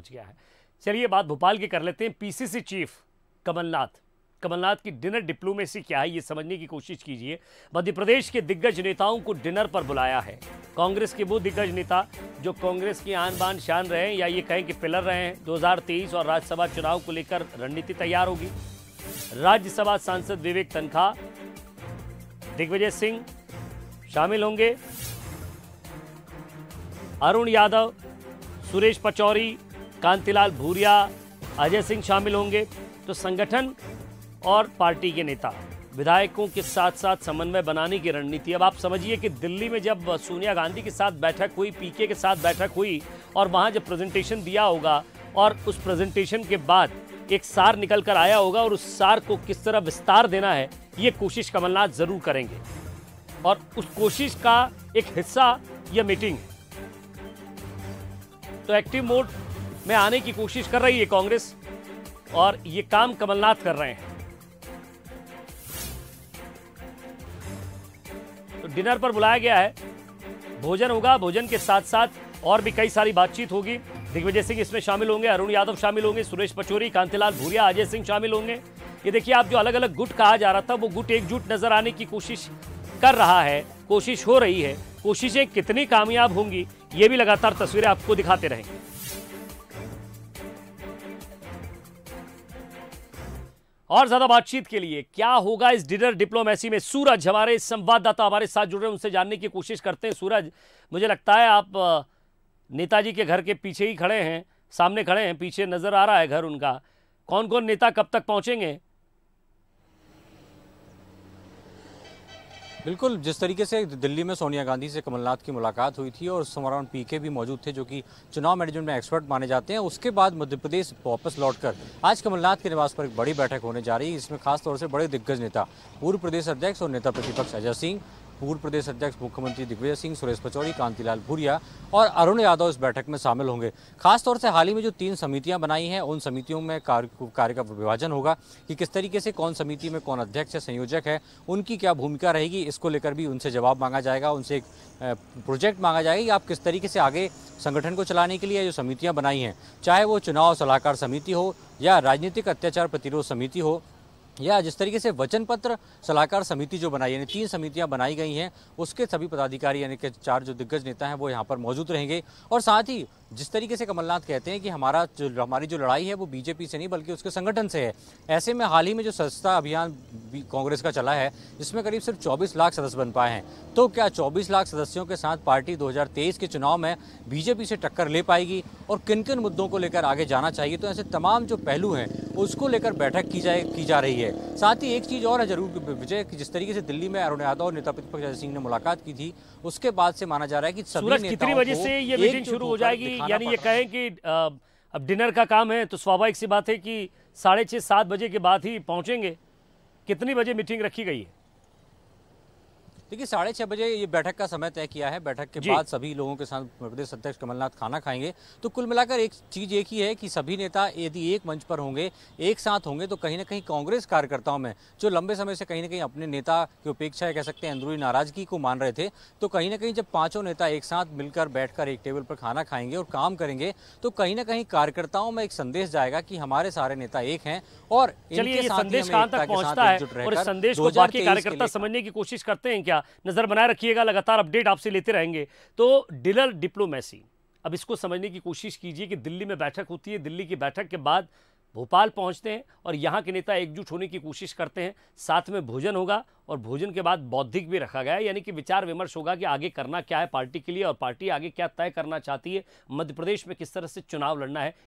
पहुंच गया है। चलिए बात भोपाल की कर लेते हैं। पीसीसी चीफ कमलनाथ की डिनर डिप्लोमेसी क्या है, ये समझने की कोशिश कीजिए। मध्य प्रदेश के दिग्गज नेताओं को डिनर पर बुलाया है। कांग्रेस के वो दिग्गज नेता जो कांग्रेस की आन बान शान रहे हैं, या ये कहें कि पिलर रहे हैं। 2023 और राज्यसभा चुनाव को लेकर रणनीति तैयार होगी। राज्यसभा सांसद विवेक तन्खा, दिग्विजय सिंह शामिल होंगे। अरुण यादव, सुरेश पचौरी, कांतिलाल भूरिया, अजय सिंह शामिल होंगे। तो संगठन और पार्टी के नेता विधायकों के साथ साथ समन्वय बनाने की रणनीति। अब आप समझिए कि दिल्ली में जब सोनिया गांधी के साथ बैठक हुई, पीके के साथ बैठक हुई, और वहां जब प्रेजेंटेशन दिया होगा और उस प्रेजेंटेशन के बाद एक सार निकल कर आया होगा, और उस सार को किस तरह विस्तार देना है, ये कोशिश कमलनाथ जरूर करेंगे। और उस कोशिश का एक हिस्सा यह मीटिंग है। तो एक्टिव मोड में आने की कोशिश कर रही है कांग्रेस, और ये काम कमलनाथ कर रहे हैं। तो डिनर पर बुलाया गया है, भोजन होगा, भोजन के साथ साथ और भी कई सारी बातचीत होगी। दिग्विजय सिंह इसमें शामिल होंगे, अरुण यादव शामिल होंगे, सुरेश पचौरी, कांतिलाल भूरिया, अजय सिंह शामिल होंगे। ये देखिए, आप जो अलग अलग गुट कहा जा रहा था, वो गुट एकजुट नजर आने की कोशिश कर रहा है, कोशिश हो रही है। कोशिशें कितनी कामयाब होंगी, ये भी लगातार तस्वीरें आपको दिखाते रहेंगे। और ज्यादा बातचीत के लिए क्या होगा इस डिनर डिप्लोमेसी में, सूरज हमारे संवाददाता हमारे साथ जुड़ रहे हैं, उनसे जानने की कोशिश करते हैं। सूरज, मुझे लगता है आप नेताजी के घर के पीछे ही खड़े हैं, सामने खड़े हैं, पीछे नजर आ रहा है घर उनका। कौन कौन नेता कब तक पहुंचेंगे? बिल्कुल, जिस तरीके से दिल्ली में सोनिया गांधी से कमलनाथ की मुलाकात हुई थी और उस दौरान पीके भी मौजूद थे, जो कि चुनाव मैनेजमेंट में एक्सपर्ट माने जाते हैं, उसके बाद मध्य प्रदेश वापस लौटकर आज कमलनाथ के निवास पर एक बड़ी बैठक होने जा रही है। इसमें खासतौर से बड़े दिग्गज नेता, पूर्व प्रदेश अध्यक्ष और नेता प्रतिपक्ष अजय सिंह, पूर्व प्रदेश अध्यक्ष मुख्यमंत्री दिग्विजय सिंह, सुरेश पचौरी, कांतिलाल भूरिया और अरुण यादव इस बैठक में शामिल होंगे। खासतौर से हाल ही में जो 3 समितियां बनाई हैं, उन समितियों में कार्य का विभाजन होगा कि किस तरीके से कौन समिति में कौन अध्यक्ष है, संयोजक है, उनकी क्या भूमिका रहेगी। इसको लेकर भी उनसे जवाब मांगा जाएगा, उनसे एक प्रोजेक्ट मांगा जाएगा कि आप किस तरीके से आगे संगठन को चलाने के लिए जो समितियाँ बनाई हैं, चाहे वो चुनाव सलाहकार समिति हो या राजनीतिक अत्याचार प्रतिरोध समिति हो, या जिस तरीके से वचन पत्र सलाहकार समिति जो बनाई, यानी 3 समितियां बनाई गई हैं, उसके सभी पदाधिकारी यानी कि 4 जो दिग्गज नेता हैं वो यहां पर मौजूद रहेंगे। और साथ ही जिस तरीके से कमलनाथ कहते हैं कि हमारी जो लड़ाई है वो बीजेपी से नहीं बल्कि उसके संगठन से है। ऐसे में हाल ही में जो सदस्यता अभियान कांग्रेस का चला है, जिसमें करीब सिर्फ 24 लाख सदस्य बन पाए हैं, तो क्या 24 लाख सदस्यों के साथ पार्टी 2023 के चुनाव में बीजेपी से टक्कर ले पाएगी और किन किन मुद्दों को लेकर आगे जाना चाहिए? तो ऐसे तमाम जो पहलू हैं उसको लेकर बैठक की जा रही है। साथ ही एक चीज और है जरूर विजय, कि जिस तरीके से दिल्ली में अरुण यादव और नेता प्रतिपक्ष अजय सिंह ने मुलाकात की थी, उसके बाद से माना जा रहा है कि सभी नेताओं कितनी बजे से ये मीटिंग शुरू हो जाएगी? यानी ये कहें कि अब डिनर का काम है तो स्वाभाविक सी बात है कि 6:30-7 बजे के बाद ही पहुंचेंगे। कितनी बजे मीटिंग रखी गई है? देखिए, 6:30 बजे ये बैठक का समय तय किया है। बैठक के बाद सभी लोगों के साथ प्रदेश अध्यक्ष कमलनाथ खाना खाएंगे। तो कुल मिलाकर एक चीज एक ही है कि सभी नेता यदि एक मंच पर होंगे, एक साथ होंगे, तो कहीं ना कहीं कांग्रेस कार्यकर्ताओं में जो लंबे समय से कहीं ना कहीं अपने नेता की उपेक्षा कह सकते हैं, अंदरूनी नाराजगी को मान रहे थे, तो कहीं ना कहीं जब 5 नेता एक साथ मिलकर बैठकर एक टेबल पर खाना खाएंगे और काम करेंगे, तो कहीं ना कहीं कार्यकर्ताओं में एक संदेश जाएगा कि हमारे सारे नेता एक हैं। और इनके संदेश कहां तक पहुंचता है और इस संदेश को बाकी कार्यकर्ता समझने की कोशिश करते हैं क्या? नजर बनाए रखिएगा, लगातार अपडेट आपसे लेते रहेंगे। तो डिनर डिप्लोमेसी, अब इसको समझने की कोशिश कीजिए कि दिल्ली में बैठक होती है, दिल्ली की बैठक के बाद भोपाल पहुंचते हैं और यहां के नेता एकजुट होने की कोशिश करते हैं। साथ में भोजन होगा और भोजन के बाद बौद्धिक भी रखा गया है, यानी कि विचार विमर्श होगा कि आगे करना क्या है पार्टी के लिए और पार्टी आगे क्या तय करना चाहती है, मध्य प्रदेश में किस तरह से चुनाव लड़ना है।